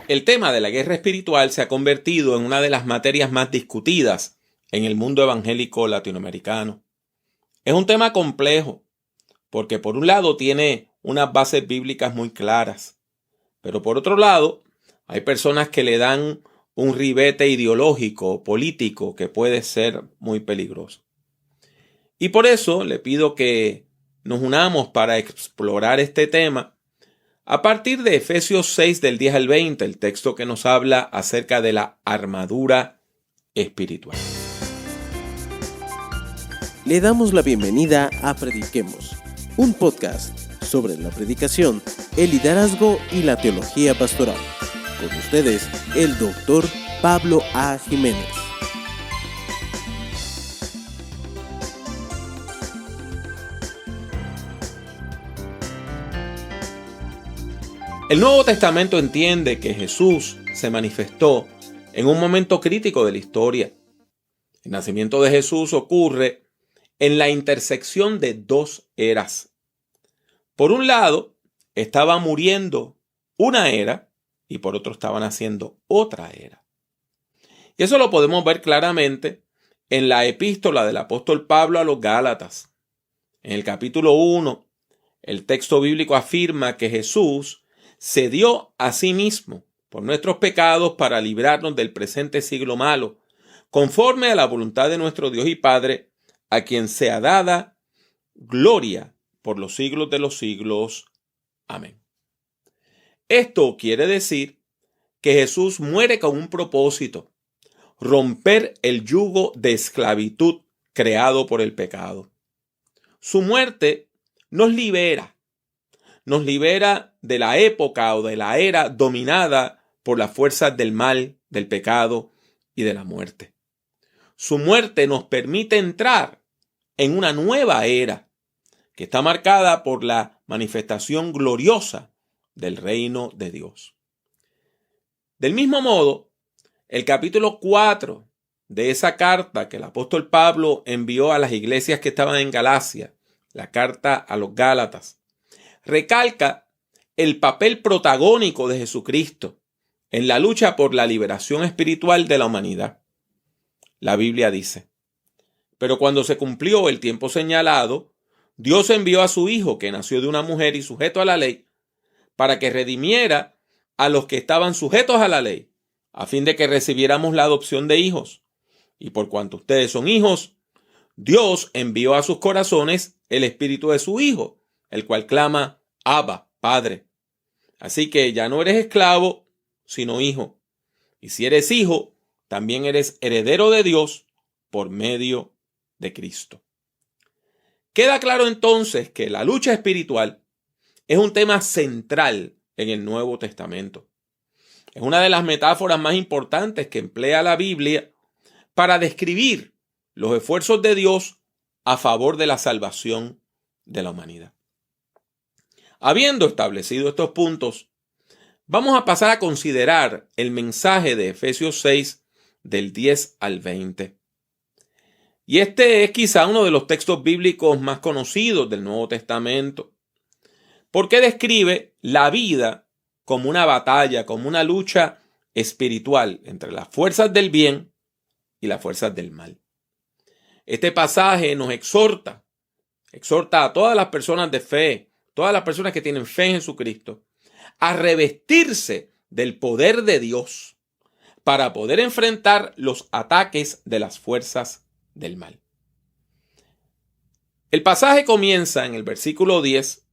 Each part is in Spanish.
El tema de la guerra espiritual se ha convertido en una de las materias más discutidas en el mundo evangélico latinoamericano. Es un tema complejo, porque por un lado tiene unas bases bíblicas muy claras, pero por otro lado hay personas que le dan un ribete ideológico o político que puede ser muy peligroso. Y por eso le pido que nos unamos para explorar este tema a partir de Efesios 6 del 10 al 20, el texto que nos habla acerca de la armadura espiritual. Le damos la bienvenida a Prediquemos, un podcast sobre la predicación, el liderazgo y la teología pastoral. Con ustedes, el Dr. Pablo A. Jiménez. El Nuevo Testamento entiende que Jesús se manifestó en un momento crítico de la historia. El nacimiento de Jesús ocurre en la intersección de dos eras. Por un lado, estaba muriendo una era y por otro estaba naciendo otra era. Y eso lo podemos ver claramente en la epístola del apóstol Pablo a los Gálatas. En el capítulo 1, el texto bíblico afirma que Jesús se dio a sí mismo por nuestros pecados para librarnos del presente siglo malo, conforme a la voluntad de nuestro Dios y Padre, a quien sea dada gloria por los siglos de los siglos. Amén. Esto quiere decir que Jesús muere con un propósito: romper el yugo de esclavitud creado por el pecado. Su muerte nos libera de la época o de la era dominada por las fuerzas del mal, del pecado y de la muerte. Su muerte nos permite entrar en una nueva era que está marcada por la manifestación gloriosa del reino de Dios. Del mismo modo, el capítulo 4 de esa carta que el apóstol Pablo envió a las iglesias que estaban en Galacia, la carta a los Gálatas, recalca el papel protagónico de Jesucristo en la lucha por la liberación espiritual de la humanidad. La Biblia dice: pero cuando se cumplió el tiempo señalado, Dios envió a su Hijo, que nació de una mujer y sujeto a la ley, para que redimiera a los que estaban sujetos a la ley, a fin de que recibiéramos la adopción de hijos. Y por cuanto ustedes son hijos, Dios envió a sus corazones el espíritu de su Hijo, el cual clama: Abba, Padre. Así que ya no eres esclavo, sino hijo. Y si eres hijo, también eres heredero de Dios por medio de Cristo. Queda claro entonces que la lucha espiritual es un tema central en el Nuevo Testamento. Es una de las metáforas más importantes que emplea la Biblia para describir los esfuerzos de Dios a favor de la salvación de la humanidad. Habiendo establecido estos puntos, vamos a pasar a considerar el mensaje de Efesios 6 del 10 al 20. Y este es quizá uno de los textos bíblicos más conocidos del Nuevo Testamento, porque describe la vida como una batalla, como una lucha espiritual entre las fuerzas del bien y las fuerzas del mal. Este pasaje nos exhorta a todas las personas de fe, todas las personas que tienen fe en Jesucristo, a revestirse del poder de Dios para poder enfrentar los ataques de las fuerzas del mal. El pasaje comienza en el versículo 10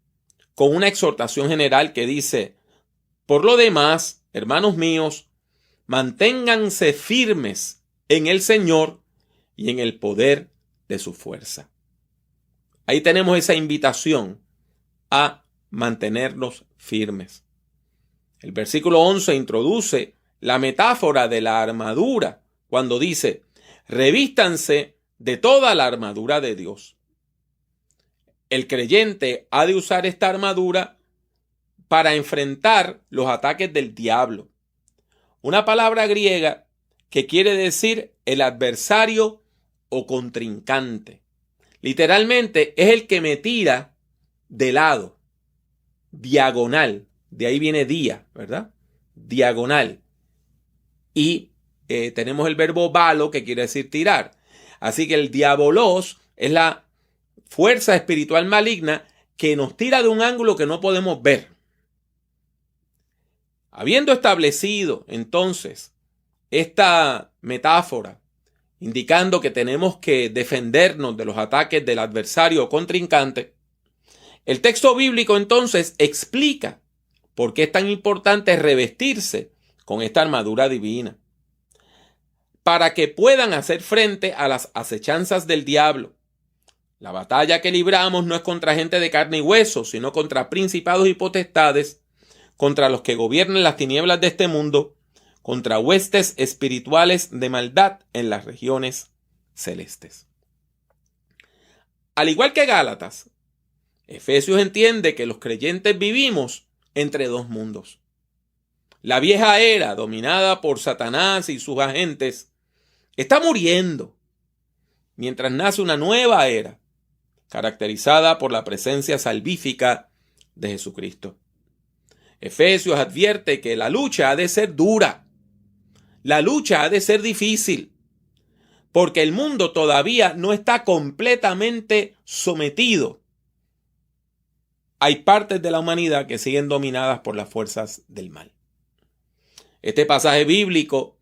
con una exhortación general que dice: por lo demás, hermanos míos, manténganse firmes en el Señor y en el poder de su fuerza. Ahí tenemos esa invitación a mantenernos firmes. El versículo 11 introduce la metáfora de la armadura cuando dice: revístanse de toda la armadura de Dios. El creyente ha de usar esta armadura para enfrentar los ataques del diablo. Una palabra griega que quiere decir el adversario o contrincante. Literalmente es el que me tira de lado, diagonal. De ahí viene dia, ¿verdad? diagonal. Y tenemos el verbo balo, que quiere decir tirar. Así que el diabolos es la fuerza espiritual maligna que nos tira de un ángulo que no podemos ver. Habiendo establecido entonces esta metáfora, indicando que tenemos que defendernos de los ataques del adversario o contrincante, el texto bíblico entonces explica por qué es tan importante revestirse con esta armadura divina, para que puedan hacer frente a las acechanzas del diablo. La batalla que libramos no es contra gente de carne y hueso, sino contra principados y potestades, contra los que gobiernan las tinieblas de este mundo, contra huestes espirituales de maldad en las regiones celestes. Al igual que Gálatas, Efesios entiende que los creyentes vivimos entre dos mundos. La vieja era, dominada por Satanás y sus agentes, está muriendo, mientras nace una nueva era, caracterizada por la presencia salvífica de Jesucristo. Efesios advierte que la lucha ha de ser dura, la lucha ha de ser difícil, porque el mundo todavía no está completamente sometido. Hay partes de la humanidad que siguen dominadas por las fuerzas del mal. Este pasaje bíblico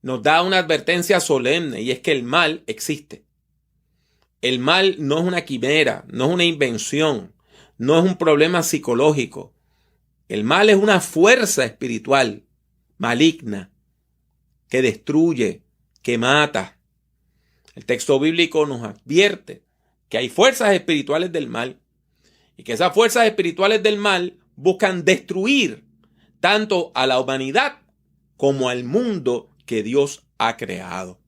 nos da una advertencia solemne, y es que el mal existe. El mal no es una quimera, no es una invención, no es un problema psicológico. El mal es una fuerza espiritual maligna que destruye, que mata. El texto bíblico nos advierte que hay fuerzas espirituales del mal y que esas fuerzas espirituales del mal buscan destruir tanto a la humanidad como al mundo que Dios ha creado.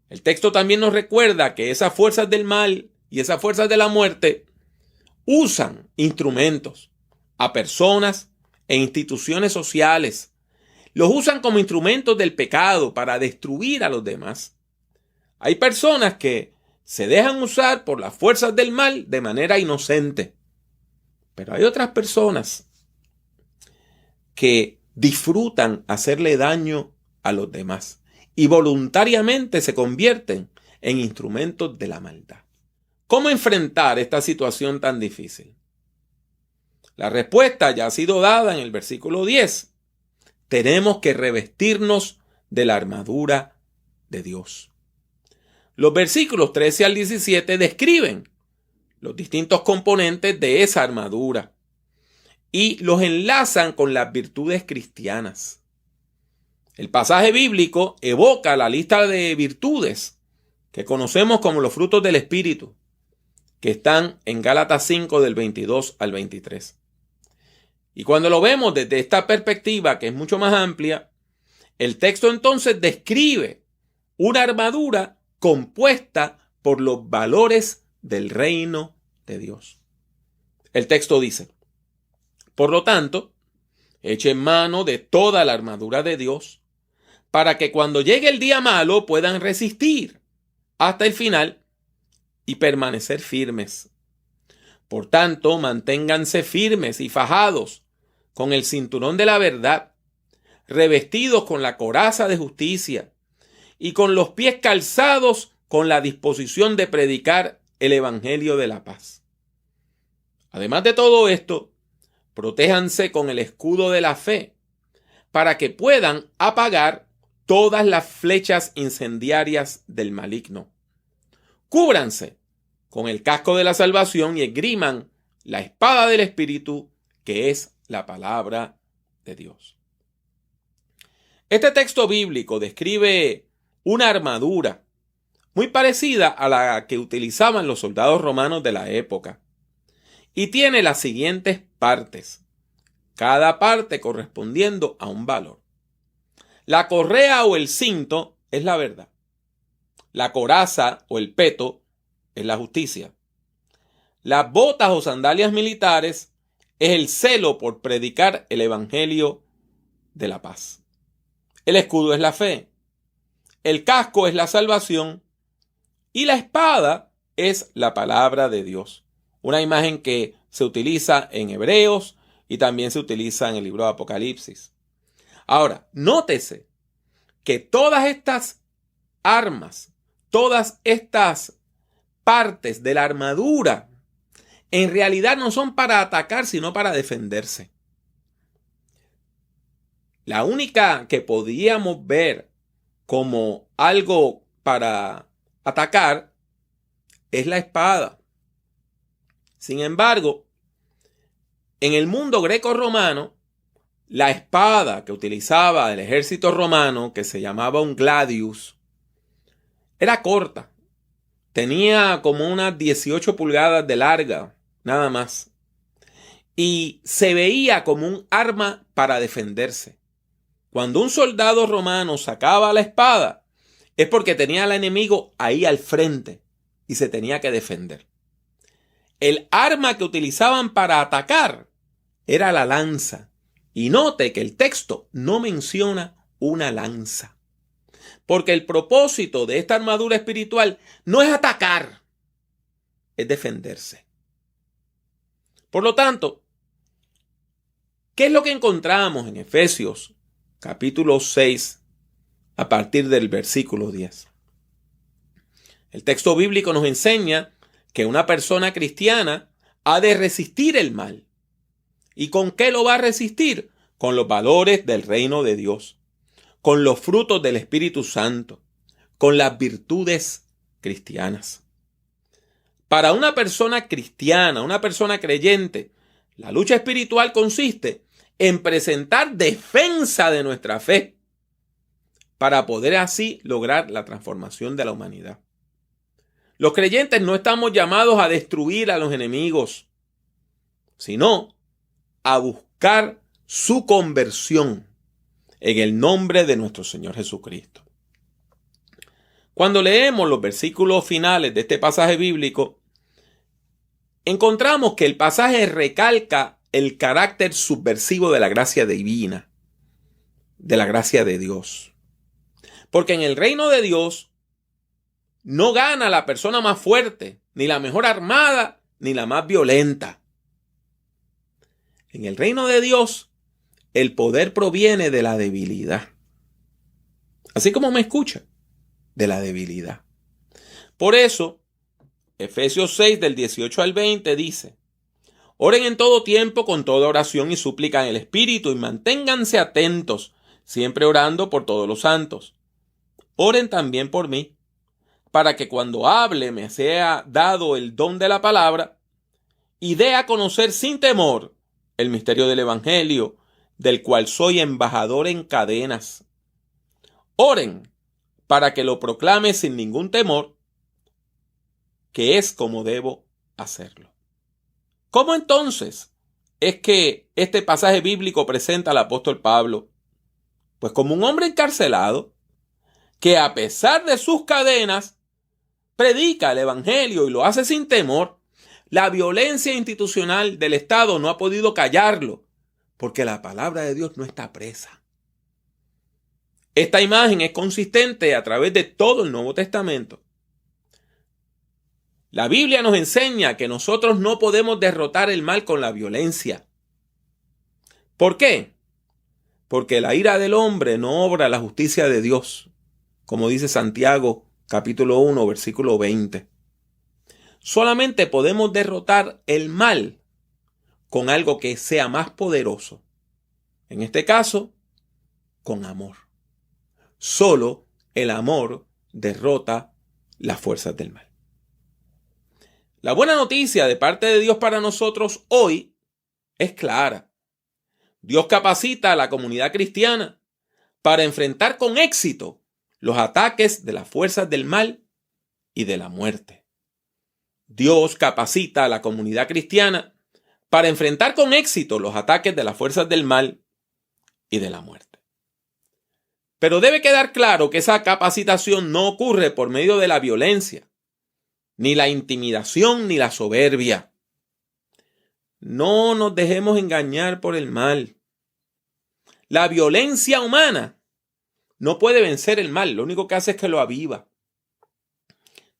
El texto también nos recuerda que esas fuerzas del mal y esas fuerzas de la muerte usan instrumentos a personas e instituciones sociales. Los usan como instrumentos del pecado para destruir a los demás. Hay personas que se dejan usar por las fuerzas del mal de manera inocente. Pero hay otras personas que disfrutan hacerle daño a los demás y voluntariamente se convierten en instrumentos de la maldad. ¿Cómo enfrentar esta situación tan difícil? La respuesta ya ha sido dada en el versículo 10. Tenemos que revestirnos de la armadura de Dios. Los versículos 13 al 17 describen los distintos componentes de esa armadura y los enlazan con las virtudes cristianas. El pasaje bíblico evoca la lista de virtudes que conocemos como los frutos del Espíritu, que están en Gálatas 5 del 22 al 23. Y cuando lo vemos desde esta perspectiva, que es mucho más amplia, el texto entonces describe una armadura compuesta por los valores del reino de Dios. El texto dice: por lo tanto, echen mano de toda la armadura de Dios, para que cuando llegue el día malo puedan resistir hasta el final y permanecer firmes. Por tanto, manténganse firmes y fajados con el cinturón de la verdad, revestidos con la coraza de justicia y con los pies calzados con la disposición de predicar el evangelio de la paz. Además de todo esto, protéjanse con el escudo de la fe para que puedan apagar todas las flechas incendiarias del maligno. Cúbranse con el casco de la salvación y esgriman la espada del Espíritu, que es la palabra de Dios. Este texto bíblico describe una armadura muy parecida a la que utilizaban los soldados romanos de la época y tiene las siguientes partes, cada parte correspondiendo a un valor. La correa o el cinto es la verdad. La coraza o el peto es la justicia. Las botas o sandalias militares es el celo por predicar el evangelio de la paz. El escudo es la fe. El casco es la salvación. Y la espada es la palabra de Dios. Una imagen que se utiliza en Hebreos y también se utiliza en el libro de Apocalipsis. Ahora, nótese que todas estas armas, todas estas partes de la armadura, en realidad no son para atacar, sino para defenderse. La única que podíamos ver como algo para atacar es la espada. Sin embargo, en el mundo greco-romano, la espada que utilizaba el ejército romano, que se llamaba un gladius, era corta. Tenía como unas 18 pulgadas de larga, nada más. Y se veía como un arma para defenderse. Cuando un soldado romano sacaba la espada, es porque tenía al enemigo ahí al frente y se tenía que defender. El arma que utilizaban para atacar era la lanza. Y note que el texto no menciona una lanza. Porque el propósito de esta armadura espiritual no es atacar, es defenderse. Por lo tanto, ¿qué es lo que encontramos en Efesios capítulo 6 a partir del versículo 10? El texto bíblico nos enseña que una persona cristiana ha de resistir el mal. ¿Y con qué lo va a resistir? Con los valores del reino de Dios, con los frutos del Espíritu Santo, con las virtudes cristianas. Para una persona cristiana, una persona creyente, la lucha espiritual consiste en presentar defensa de nuestra fe para poder así lograr la transformación de la humanidad. Los creyentes no estamos llamados a destruir a los enemigos, sino a buscar su conversión en el nombre de nuestro Señor Jesucristo. Cuando leemos los versículos finales de este pasaje bíblico, encontramos que el pasaje recalca el carácter subversivo de la gracia divina, de la gracia de Dios. Porque en el reino de Dios no gana la persona más fuerte, ni la mejor armada, ni la más violenta. En el reino de Dios, el poder proviene de la debilidad. Así como me escucha, de la debilidad. Por eso, Efesios 6 del 18 al 20 dice: oren en todo tiempo con toda oración y súplica en el Espíritu y manténganse atentos, siempre orando por todos los santos. Oren también por mí, para que cuando hable me sea dado el don de la palabra y dé a conocer sin temor el misterio del Evangelio, del cual soy embajador en cadenas. Oren para que lo proclame sin ningún temor, que es como debo hacerlo. ¿Cómo entonces es que este pasaje bíblico presenta al apóstol Pablo? Pues como un hombre encarcelado, que a pesar de sus cadenas, predica el Evangelio y lo hace sin temor. La violencia institucional del Estado no ha podido callarlo, porque la palabra de Dios no está presa. Esta imagen es consistente a través de todo el Nuevo Testamento. La Biblia nos enseña que nosotros no podemos derrotar el mal con la violencia. ¿Por qué? Porque la ira del hombre no obra la justicia de Dios, como dice Santiago capítulo 1, versículo 20. Solamente podemos derrotar el mal con algo que sea más poderoso. En este caso, con amor. Solo el amor derrota las fuerzas del mal. La buena noticia de parte de Dios para nosotros hoy es clara. Dios capacita a la comunidad cristiana para enfrentar con éxito los ataques de las fuerzas del mal y de la muerte. Dios capacita a la comunidad cristiana para enfrentar con éxito los ataques de las fuerzas del mal y de la muerte. Pero debe quedar claro que esa capacitación no ocurre por medio de la violencia, ni la intimidación, ni la soberbia. No nos dejemos engañar por el mal. La violencia humana no puede vencer el mal, lo único que hace es que lo aviva.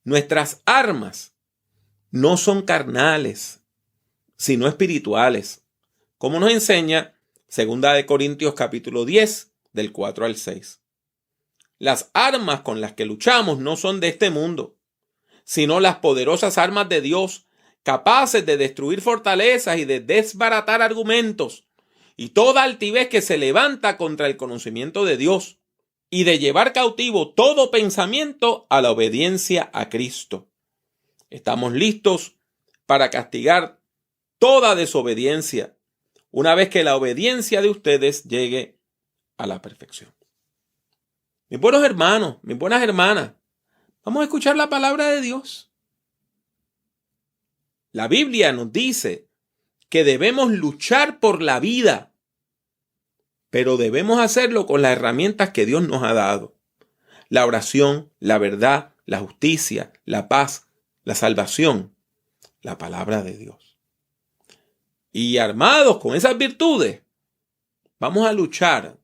Nuestras armas no son carnales, sino espirituales, como nos enseña 2 Corintios capítulo 10, del 4 al 6. Las armas con las que luchamos no son de este mundo, sino las poderosas armas de Dios, capaces de destruir fortalezas y de desbaratar argumentos y toda altivez que se levanta contra el conocimiento de Dios, y de llevar cautivo todo pensamiento a la obediencia a Cristo. Estamos listos para castigar toda desobediencia una vez que la obediencia de ustedes llegue a la perfección. Mis buenos hermanos, mis buenas hermanas, vamos a escuchar la palabra de Dios. La Biblia nos dice que debemos luchar por la vida, pero debemos hacerlo con las herramientas que Dios nos ha dado: la oración, la verdad, la justicia, la paz, la salvación, la palabra de Dios. Y armados con esas virtudes, vamos a luchar,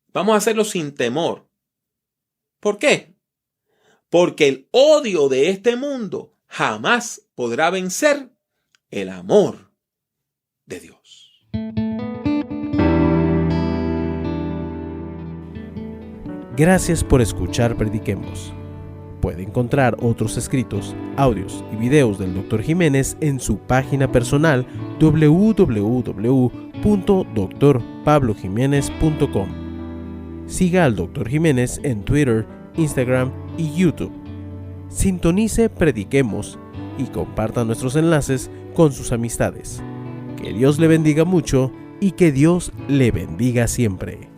vamos a hacerlo sin temor. ¿Por qué? Porque el odio de este mundo jamás podrá vencer el amor de Dios. Gracias por escuchar Prediquemos. Puede encontrar otros escritos, audios y videos del Dr. Jiménez en su página personal www.drpablojimenez.com. Siga al Dr. Jiménez en Twitter, Instagram y YouTube. Sintonice Prediquemos y comparta nuestros enlaces con sus amistades. Que Dios le bendiga mucho y que Dios le bendiga siempre.